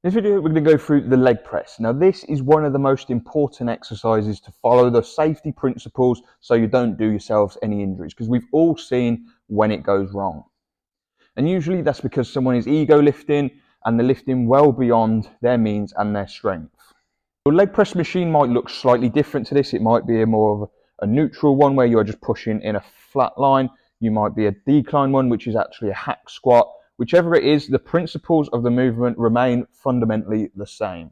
In this video, we're going to go through the leg press. Now, this is one of the most important exercises to follow the safety principles so you don't do yourselves any injuries, because we've all seen when it goes wrong. And usually that's because someone is ego lifting and they're lifting well beyond their means and their strength. Your leg press machine might look slightly different to this. It might be more of a neutral one where you're just pushing in a flat line. You might be a decline one, which is actually a hack squat. Whichever it is, the principles of the movement remain fundamentally the same.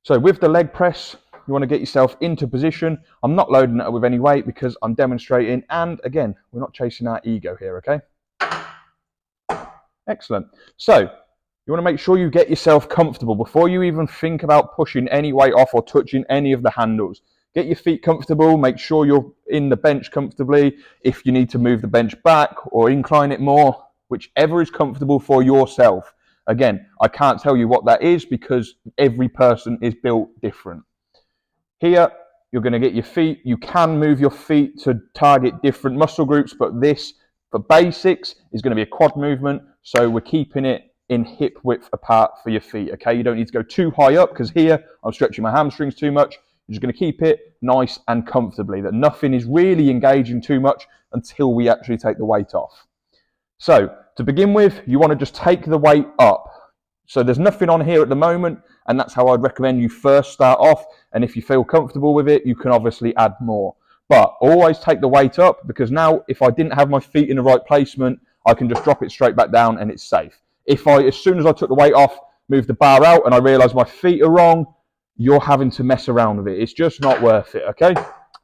So with the leg press, you want to get yourself into position. I'm not loading it up with any weight because I'm demonstrating, and again, we're not chasing our ego here, okay? Excellent. So you want to make sure you get yourself comfortable before you even think about pushing any weight off or touching any of the handles. Get your feet comfortable, make sure you're in the bench comfortably. If you need to move the bench back or incline it more, whichever is comfortable for yourself. Again, I can't tell you what that is because every person is built different. Here, you're going to get your feet. You can move your feet to target different muscle groups, but this, for basics, is going to be a quad movement. So we're keeping it in hip width apart for your feet, okay? You don't need to go too high up because here, I'm stretching my hamstrings too much. You're just going to keep it nice and comfortably, that nothing is really engaging too much until we actually take the weight off. So to begin with, you want to just take the weight up. So there's nothing on here at the moment, and that's how I'd recommend you first start off. And if you feel comfortable with it, you can obviously add more. But always take the weight up, because now if I didn't have my feet in the right placement, I can just drop it straight back down and it's safe. If as soon as I took the weight off, move the bar out and I realize my feet are wrong, you're having to mess around with it. It's just not worth it, okay?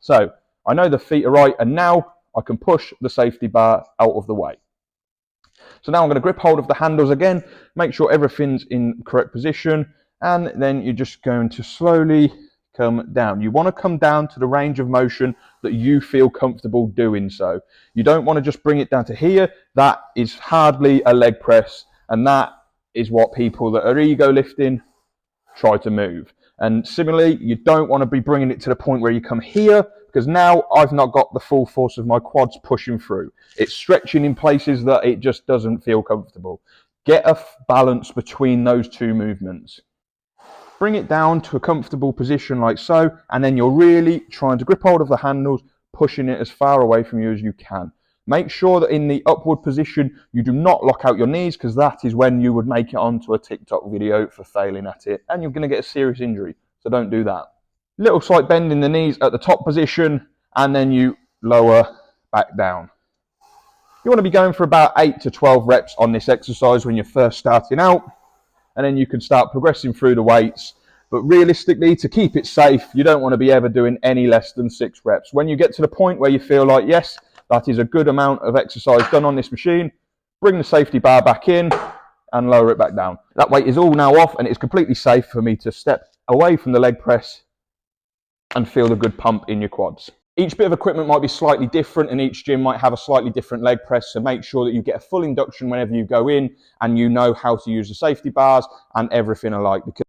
So I know the feet are right, and now I can push the safety bar out of the way. So now I'm going to grip hold of the handles again, make sure everything's in correct position, and then you're just going to slowly come down. You want to come down to the range of motion that you feel comfortable doing so. You don't want to just bring it down to here. That is hardly a leg press, and that is what people that are ego lifting try to move. And similarly, you don't want to be bringing it to the point where you come here, because now I've not got the full force of my quads pushing through. It's stretching in places that it just doesn't feel comfortable. Get a balance between those two movements. Bring it down to a comfortable position like so, and then you're really trying to grip hold of the handles, pushing it as far away from you as you can. Make sure that in the upward position, you do not lock out your knees, because that is when you would make it onto a TikTok video for failing at it, and you're going to get a serious injury. So don't do that. Little slight bend in the knees at the top position, and then you lower back down. You want to be going for about 8 to 12 reps on this exercise when you're first starting out, and then you can start progressing through the weights. But realistically, to keep it safe, you don't want to be ever doing any less than 6 reps. When you get to the point where you feel like, yes, that is a good amount of exercise done on this machine, bring the safety bar back in and lower it back down. That weight is all now off, and it's completely safe for me to step away from the leg press and feel the good pump in your quads. Each bit of equipment might be slightly different, and each gym might have a slightly different leg press, so make sure that you get a full induction whenever you go in and you know how to use the safety bars and everything alike, because